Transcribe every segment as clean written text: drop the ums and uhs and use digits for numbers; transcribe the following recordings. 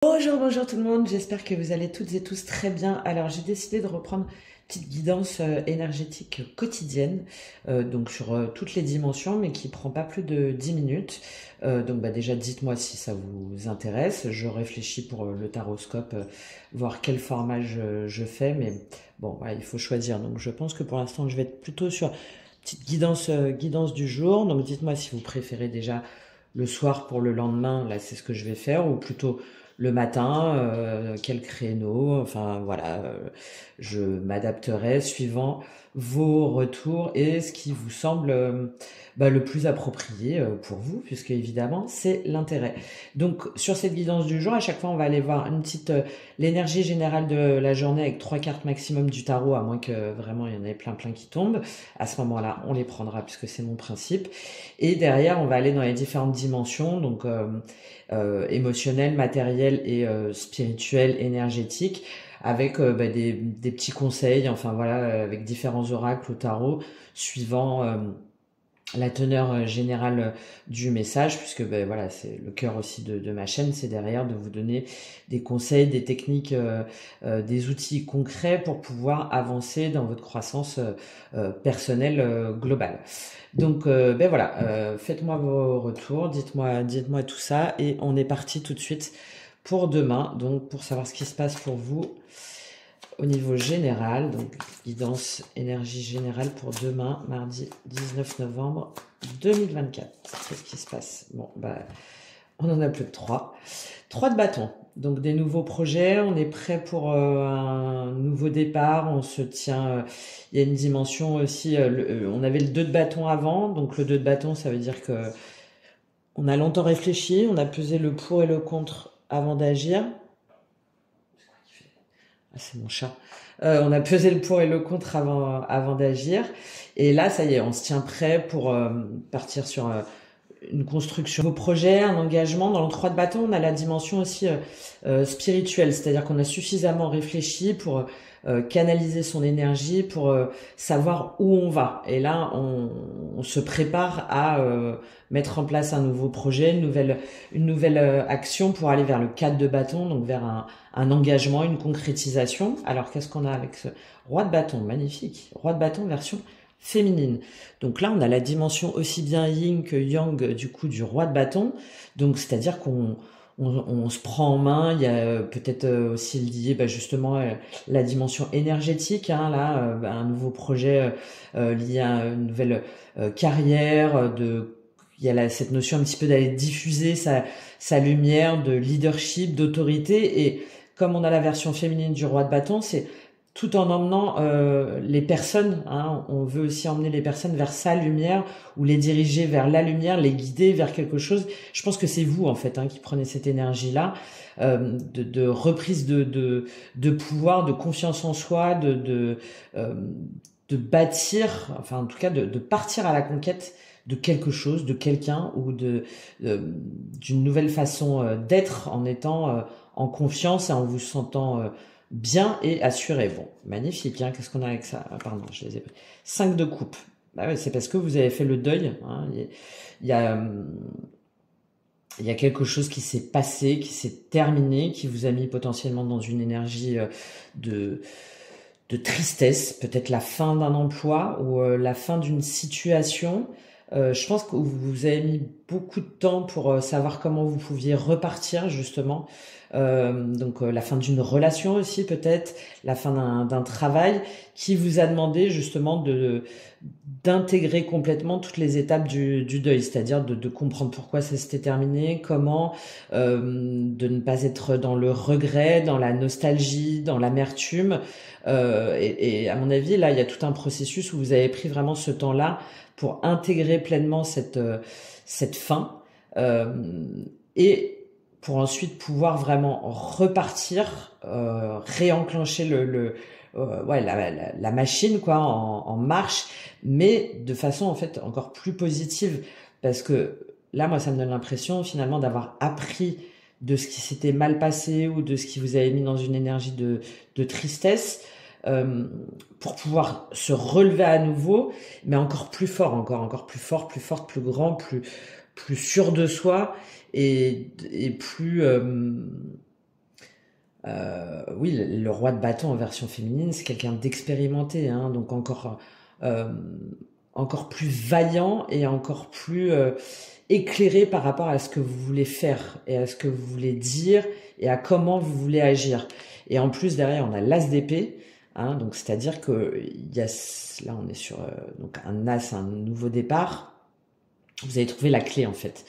Bonjour, bonjour tout le monde, j'espère que vous allez toutes et tous très bien. Alors j'ai décidé de reprendre une petite guidance énergétique quotidienne, donc sur toutes les dimensions, mais qui prend pas plus de 10 minutes. Donc déjà dites-moi si ça vous intéresse, je réfléchis pour le taroscope, voir quel format je fais, mais bon, voilà, il faut choisir. Donc je pense que pour l'instant je vais être plutôt sur petite guidance du jour, donc dites-moi si vous préférez déjà le soir pour le lendemain, là c'est ce que je vais faire, ou plutôt le matin, quel créneau, enfin voilà, je m'adapterai suivant vos retours et ce qui vous semble le plus approprié pour vous, puisque évidemment c'est l'intérêt. Donc sur cette guidance du jour, à chaque fois on va aller voir une petite l'énergie générale de la journée avec 3 cartes maximum du tarot, à moins que vraiment il y en ait plein qui tombent. À ce moment-là, on les prendra puisque c'est mon principe. Et derrière, on va aller dans les différentes dimensions, donc émotionnelle, matérielle et spirituelle, énergétique, avec des petits conseils, enfin voilà, avec différents oracles au tarot, suivant la teneur générale du message, puisque voilà, c'est le cœur aussi de ma chaîne, c'est derrière de vous donner des conseils, des techniques, des outils concrets pour pouvoir avancer dans votre croissance personnelle globale. Donc voilà, faites-moi vos retours, dites-moi tout ça, et on est parti tout de suite pour demain, donc pour savoir ce qui se passe pour vous au niveau général, donc guidance énergie générale pour demain, mardi 19 novembre 2024. Qu'est-ce qui se passe? Bon, on en a plus que 3. 3 de bâton, donc des nouveaux projets, on est prêt pour un nouveau départ, on se tient, il y a une dimension aussi, on avait le 2 de bâton avant, donc le 2 de bâton, ça veut dire que on a longtemps réfléchi, on a pesé le pour et le contre avant d'agir. Ah, c'est mon chat. On a pesé le pour et le contre avant d'agir. Et là, ça y est, on se tient prêt pour partir sur une construction. Vos projets, un engagement. Dans le 3 de bâton, on a la dimension aussi spirituelle. C'est-à-dire qu'on a suffisamment réfléchi pour canaliser son énergie, pour savoir où on va. Et là, on se prépare à mettre en place un nouveau projet, une nouvelle action pour aller vers le 4 de bâton, donc vers un engagement, une concrétisation. Alors, qu'est-ce qu'on a avec ce roi de bâton? Magnifique. Roi de bâton version féminine. Donc là, on a la dimension aussi bien yin que yang du coup du roi de bâton. Donc, c'est-à-dire qu'on se prend en main. Il y a peut-être aussi lié justement la dimension énergétique, hein, là, un nouveau projet lié à une nouvelle carrière, il y a cette notion un petit peu d'aller diffuser sa lumière, de leadership, d'autorité. Et comme on a la version féminine du roi de bâton, c'est tout en emmenant les personnes, hein, on veut aussi emmener les personnes vers sa lumière ou les diriger vers la lumière, les guider vers quelque chose. Je pense que c'est vous en fait qui prenez cette énergie-là de reprise de pouvoir, de confiance en soi, de bâtir, enfin en tout cas de partir à la conquête de quelque chose, de quelqu'un ou d'une nouvelle façon d'être en étant en confiance et en vous sentant bien et assuré. Bon, magnifique, hein. Qu'est-ce qu'on a avec ça? Ah, pardon, je les ai pris. 5 de coupe. Bah ouais, c'est parce que vous avez fait le deuil, hein. Il y a, il y a quelque chose qui s'est passé, qui s'est terminé, qui vous a mis potentiellement dans une énergie de tristesse, peut-être la fin d'un emploi ou la fin d'une situation. Je pense que vous avez mis beaucoup de temps pour savoir comment vous pouviez repartir justement. Donc la fin d'une relation aussi peut-être, la fin d'un travail qui vous a demandé justement d'intégrer complètement toutes les étapes du deuil, c'est-à-dire de comprendre pourquoi ça s'était terminé, comment, de ne pas être dans le regret, dans la nostalgie, dans l'amertume. Et à mon avis, là, il y a tout un processus où vous avez pris vraiment ce temps-là pour intégrer pleinement cette fin et pour ensuite pouvoir vraiment repartir, réenclencher la machine quoi en marche, mais de façon en fait encore plus positive, parce que là moi ça me donne l'impression finalement d'avoir appris de ce qui s'était mal passé ou de ce qui vous avait mis dans une énergie de tristesse, pour pouvoir se relever à nouveau, mais encore plus fort, encore plus fort, plus forte, plus grand, plus sûr de soi et plus Oui, le roi de bâton en version féminine, c'est quelqu'un d'expérimenté, hein, donc euh, encore plus vaillant et encore plus éclairé par rapport à ce que vous voulez faire et à ce que vous voulez dire et à comment vous voulez agir. Et en plus, derrière, on a l'as d'épée, hein, donc c'est-à-dire que là, on est sur donc un as, un nouveau départ. Vous avez trouvé la clé, en fait.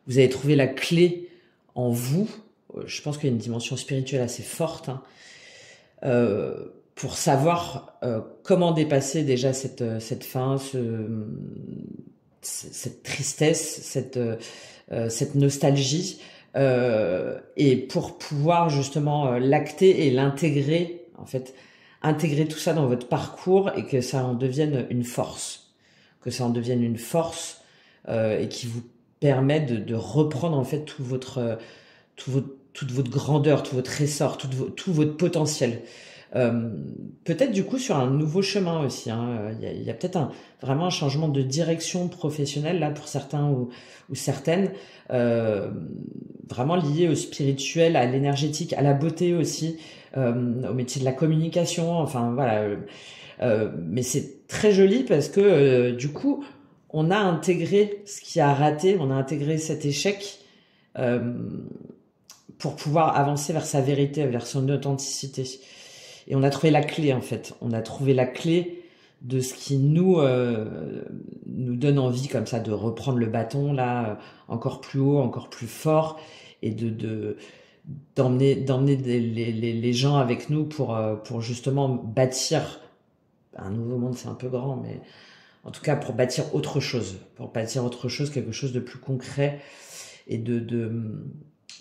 Vous avez trouvé la clé en vous. Je pense qu'il y a une dimension spirituelle assez forte, hein, pour savoir comment dépasser déjà cette fin, cette tristesse, cette nostalgie, et pour pouvoir justement l'acter et l'intégrer, en fait, intégrer tout ça dans votre parcours et que ça en devienne une force, et qui vous permet de reprendre en fait toute votre grandeur, tout votre essor, tout votre potentiel. Peut-être du coup sur un nouveau chemin aussi, hein. Il y a peut-être vraiment un changement de direction professionnelle là pour certains ou certaines, vraiment lié au spirituel, à l'énergétique, à la beauté aussi, au métier de la communication. Enfin voilà, mais c'est très joli parce que du coup on a intégré ce qui a raté, on a intégré cet échec. Euh, pour pouvoir avancer vers sa vérité, vers son authenticité. Et on a trouvé la clé, en fait. On a trouvé la clé de ce qui nous donne envie, comme ça, de reprendre le bâton, là, encore plus haut, encore plus fort, et d'emmener les gens avec nous pour justement bâtir un nouveau monde. C'est un peu grand, mais en tout cas, pour bâtir autre chose. Pour bâtir autre chose, quelque chose de plus concret et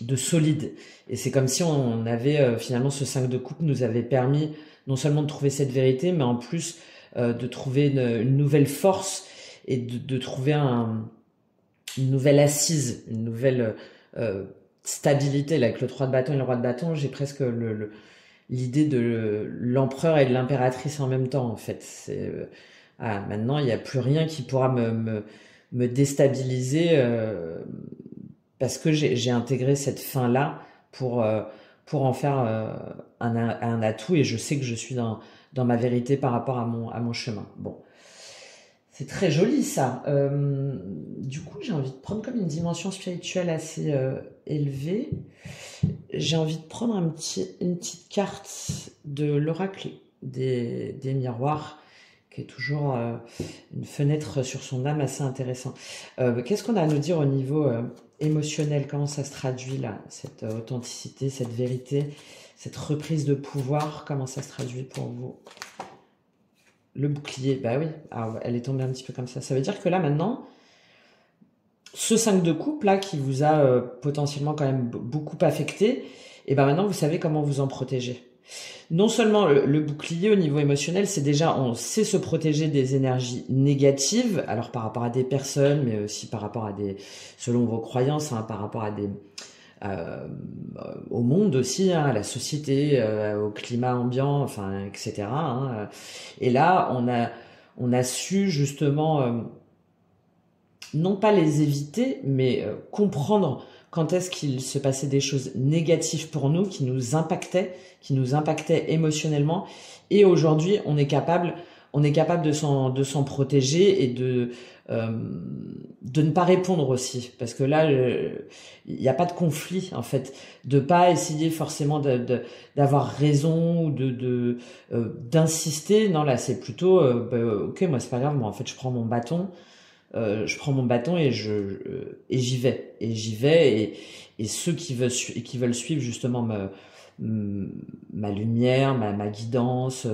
de solide. Et c'est comme si on avait finalement ce 5 de coupe nous avait permis non seulement de trouver cette vérité, mais en plus de trouver une nouvelle force et de trouver une nouvelle assise, une nouvelle stabilité. Là, avec le 3 de bâton et le roi de bâton, j'ai presque l'idée de l'empereur et de l'impératrice en même temps, en fait. Maintenant, il n'y a plus rien qui pourra me déstabiliser, parce que j'ai intégré cette fin-là pour en faire un atout, et je sais que je suis dans ma vérité par rapport à mon chemin. Bon, c'est très joli ça. Du coup, j'ai envie de prendre comme une dimension spirituelle assez élevée. J'ai envie de prendre une petite carte de l'oracle des miroirs, qui est toujours une fenêtre sur son âme assez intéressant. Qu'est-ce qu'on a à nous dire au niveau émotionnel? Comment ça se traduit là, cette authenticité, cette vérité, cette reprise de pouvoir? Comment ça se traduit pour vous? Le bouclier, bah oui, alors, elle est tombée un petit peu comme ça. Ça veut dire que là maintenant, ce 5 de coupe là qui vous a potentiellement quand même beaucoup affecté, et ben maintenant vous savez comment vous en protéger. Non seulement le bouclier au niveau émotionnel, c'est déjà, on sait se protéger des énergies négatives, alors par rapport à des personnes, mais aussi par rapport à selon vos croyances, hein, par rapport à au monde aussi, hein, à la société, au climat ambiant, enfin, etc., hein. Et là, on a su justement, non pas les éviter, mais comprendre quand est-ce qu'il se passait des choses négatives pour nous, qui nous impactaient émotionnellement. Et aujourd'hui, on est capable de s'en protéger et de ne pas répondre aussi. Parce que là, il n'y a pas de conflit, en fait. De pas essayer forcément d'avoir raison ou d'insister. Non, là, c'est plutôt, ok, moi, c'est pas grave, moi, en fait, je prends mon bâton et j'y vais, et ceux qui veulent suivre justement ma lumière, ma guidance,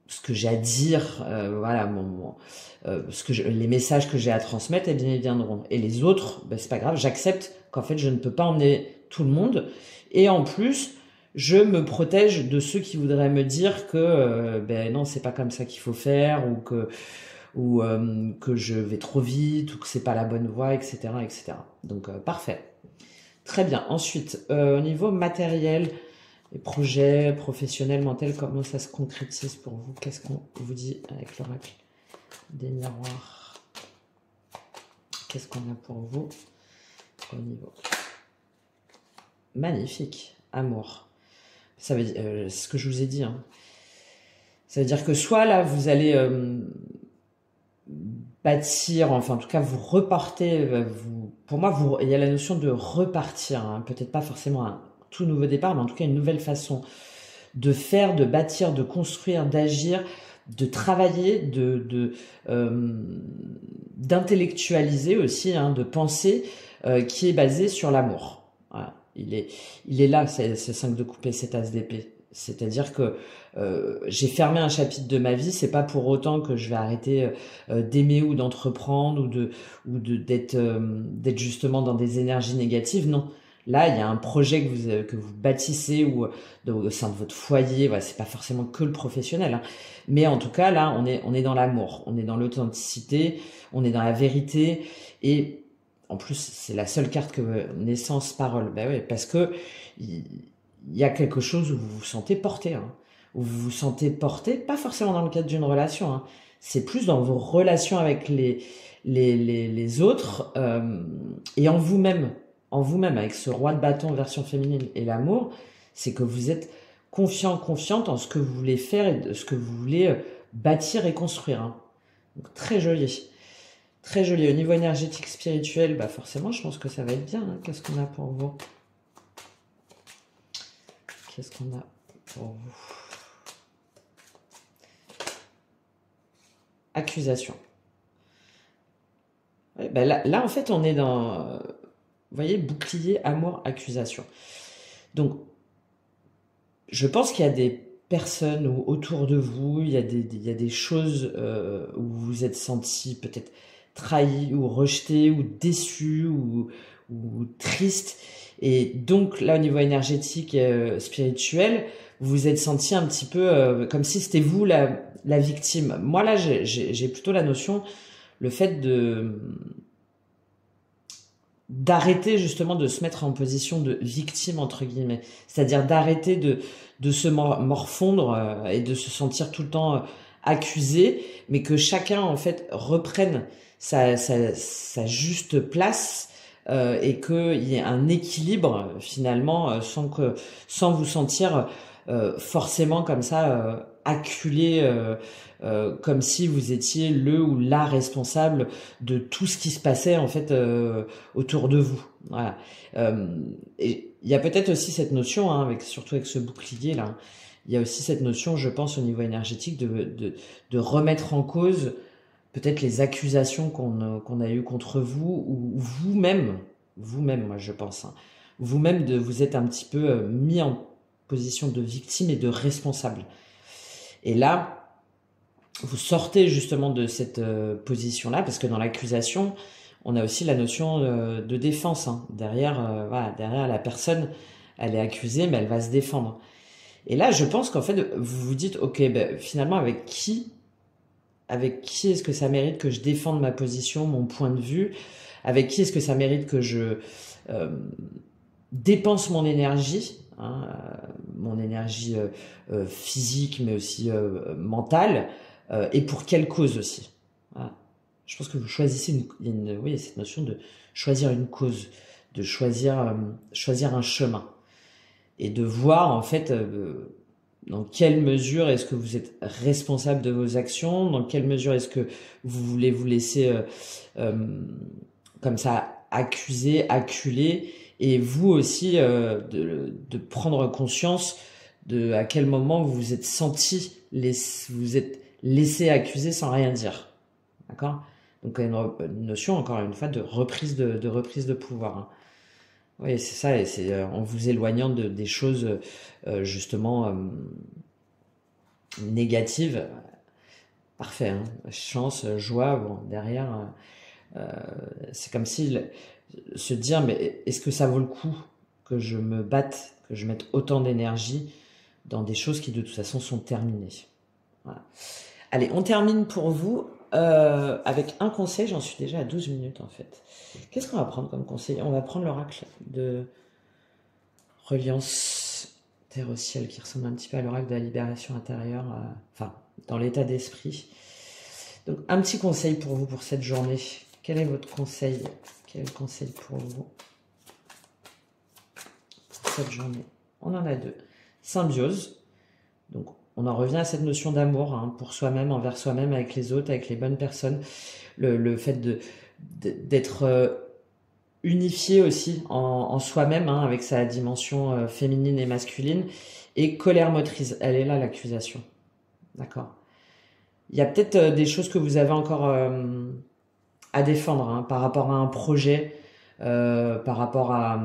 ce que j'ai à dire, voilà, les messages que j'ai à transmettre, eh bien ils viendront. Et les autres, ben, c'est pas grave, j'accepte qu'en fait je ne peux pas emmener tout le monde, et en plus je me protège de ceux qui voudraient me dire que ben non, c'est pas comme ça qu'il faut faire, ou que je vais trop vite, ou que c'est pas la bonne voie, etc., etc. Donc parfait, très bien. Ensuite, au niveau matériel, les projets professionnels, mentaux, comment ça se concrétise pour vous? Qu'est-ce qu'on vous dit avec l'oracle des miroirs? Qu'est-ce qu'on a pour vous au niveau magnifique, amour. Ça veut dire, c'est ce que je vous ai dit, hein. Ça veut dire que soit là, vous allez bâtir, enfin en tout cas vous repartez, pour moi il y a la notion de repartir, hein. Peut-être pas forcément un tout nouveau départ, mais en tout cas une nouvelle façon de faire, de bâtir, de construire, d'agir, de travailler, d'intellectualiser aussi, hein, de penser, qui est basé sur l'amour. Voilà. Il est là, c'est 5 de coupe et cet as d'épée. C'est-à-dire que j'ai fermé un chapitre de ma vie, c'est pas pour autant que je vais arrêter d'aimer ou d'entreprendre d'être justement dans des énergies négatives. Non, là il y a un projet que vous bâtissez ou au sein de votre foyer. Voilà, c'est pas forcément que le professionnel, hein. Mais en tout cas là on est dans l'amour, on est dans l'authenticité, on est dans la vérité. Et en plus c'est la seule carte que naissance parole. Ben oui, parce que il y a quelque chose où vous vous sentez porté, hein. Où vous vous sentez porté, pas forcément dans le cadre d'une relation, hein. C'est plus dans vos relations avec les autres, et en vous-même, avec ce roi de bâton version féminine et l'amour, c'est que vous êtes confiant, confiante en ce que vous voulez faire et de ce que vous voulez bâtir et construire, hein. Donc, très joli. Très joli. Au niveau énergétique, spirituel, bah forcément, je pense que ça va être bien, hein. Qu'est-ce qu'on a pour vous? Qu'est-ce qu'on a pour vous? Accusation. Ouais, ben là, en fait, on est dans, vous voyez, bouclier, amour, accusation. Donc, je pense qu'il y a des personnes autour de vous, il y a des choses où vous vous êtes senti peut-être trahi ou rejeté ou déçu ou triste. Et donc, là, au niveau énergétique, spirituel, vous vous êtes senti un petit peu comme si c'était vous la victime. Moi, là, j'ai plutôt la notion, le fait d'arrêter justement de se mettre en position de victime, entre guillemets. C'est-à-dire d'arrêter de se morfondre et de se sentir tout le temps accusé, mais que chacun, en fait, reprenne sa juste place, et qu'il y ait un équilibre, finalement, sans vous sentir forcément comme ça acculé, comme si vous étiez le ou la responsable de tout ce qui se passait en fait autour de vous. Voilà. Et il y a peut-être aussi cette notion, hein, surtout avec ce bouclier là, il y a aussi cette notion, je pense, au niveau énergétique, de remettre en cause peut-être les accusations qu'on a eues contre vous, ou vous-même, moi je pense, hein, vous-même vous êtes un petit peu mis en position de victime et de responsable. Et là, vous sortez justement de cette position-là, parce que dans l'accusation, on a aussi la notion de défense, hein. Derrière, voilà, derrière la personne, elle est accusée, mais elle va se défendre. Et là, je pense qu'en fait, vous vous dites, ok, ben, finalement, avec qui est-ce que ça mérite que je défende ma position, mon point de vue? Avec qui est-ce que ça mérite que je dépense mon énergie, hein, mon énergie physique, mais aussi mentale, et pour quelle cause aussi? Voilà. Je pense que vous choisissez oui, cette notion de choisir une cause, de choisir un chemin, et de voir en fait dans quelle mesure est-ce que vous êtes responsable de vos actions, dans quelle mesure est-ce que vous voulez vous laisser comme ça accuser, acculer, et vous aussi de prendre conscience de à quel moment vous vous êtes vous êtes laissé accuser sans rien dire. D'accord? Donc une notion, encore une fois, de reprise de pouvoir, hein. Oui, c'est ça, et c'est en vous éloignant des choses justement négatives. Parfait, hein. Chance, joie, bon, derrière, c'est comme si se dire, mais est-ce que ça vaut le coup que je me batte, que je mette autant d'énergie dans des choses qui de toute façon sont terminées. Voilà. Allez, on termine pour vous avec un conseil. J'en suis déjà à 12 minutes en fait. Qu'est-ce qu'on va prendre comme conseil? On va prendre l'oracle de Reliance Terre au ciel, qui ressemble un petit peu à l'oracle de la libération intérieure, enfin, dans l'état d'esprit. Donc, un petit conseil pour vous pour cette journée. Quel est votre conseil? Quel est le conseil pour vous cette journée? On en a 2. Symbiose. Donc, on en revient à cette notion d'amour, hein, pour soi-même, envers soi-même, avec les autres, avec les bonnes personnes. Le fait d'être unifié aussi en soi-même, hein, avec sa dimension féminine et masculine. Et colère motrice, elle est là, l'accusation. D'accord. Il y a peut-être des choses que vous avez encore à défendre, hein, par rapport à un projet, par rapport à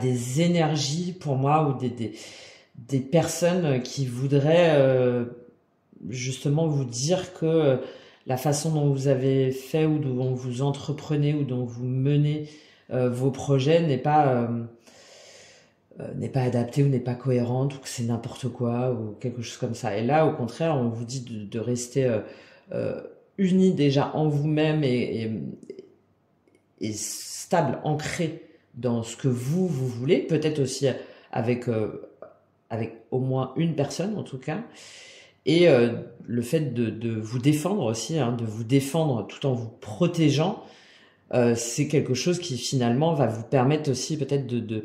des énergies, pour moi, ou des personnes qui voudraient justement vous dire que la façon dont vous avez fait ou dont vous entreprenez ou dont vous menez vos projets n'est pas adaptée ou n'est pas cohérente ou que c'est n'importe quoi ou quelque chose comme ça. Et là, au contraire, on vous dit de rester unis déjà en vous-même et stable, ancré dans ce que vous voulez, peut-être aussi avec, avec au moins une personne en tout cas. Et le fait de vous défendre aussi, hein, de vous défendre tout en vous protégeant, c'est quelque chose qui finalement va vous permettre aussi peut-être de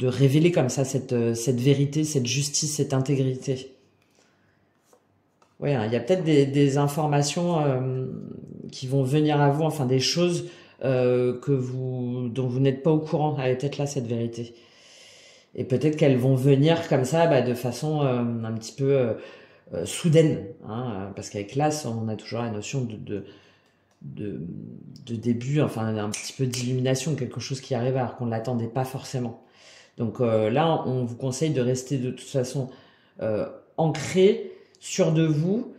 révéler comme ça cette vérité, cette justice, cette intégrité. Oui, hein, il y a peut-être des informations qui vont venir à vous, enfin des choses dont vous n'êtes pas au courant. Elle est peut-être là, cette vérité. Et peut-être qu'elles vont venir comme ça, de façon un petit peu soudaine, hein, parce qu'avec l'as, on a toujours la notion de début, enfin un petit peu d'illumination, quelque chose qui arrive alors qu'on ne l'attendait pas forcément. Donc là, on vous conseille de rester de toute façon ancré, sûr de vous,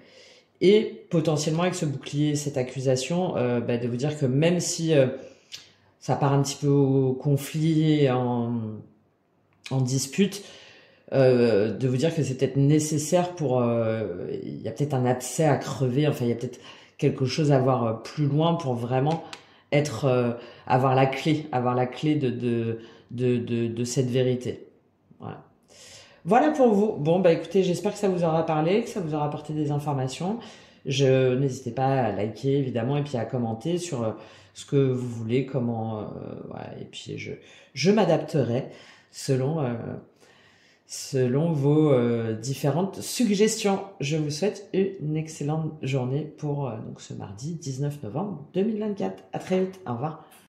et potentiellement avec ce bouclier, cette accusation, de vous dire que même si ça part un petit peu au conflit, en dispute, de vous dire que c'est peut-être nécessaire pour... il y a peut-être un abcès à crever, enfin il y a peut-être quelque chose à voir plus loin pour vraiment avoir la clé de cette vérité. Voilà. Voilà pour vous. Bon, écoutez, j'espère que ça vous aura parlé, que ça vous aura apporté des informations. N'hésitez pas à liker, évidemment, et puis à commenter sur ce que vous voulez, comment... voilà. Et puis, je m'adapterai selon vos différentes suggestions. Je vous souhaite une excellente journée pour donc ce mardi 19 novembre 2024. À très vite. Au revoir.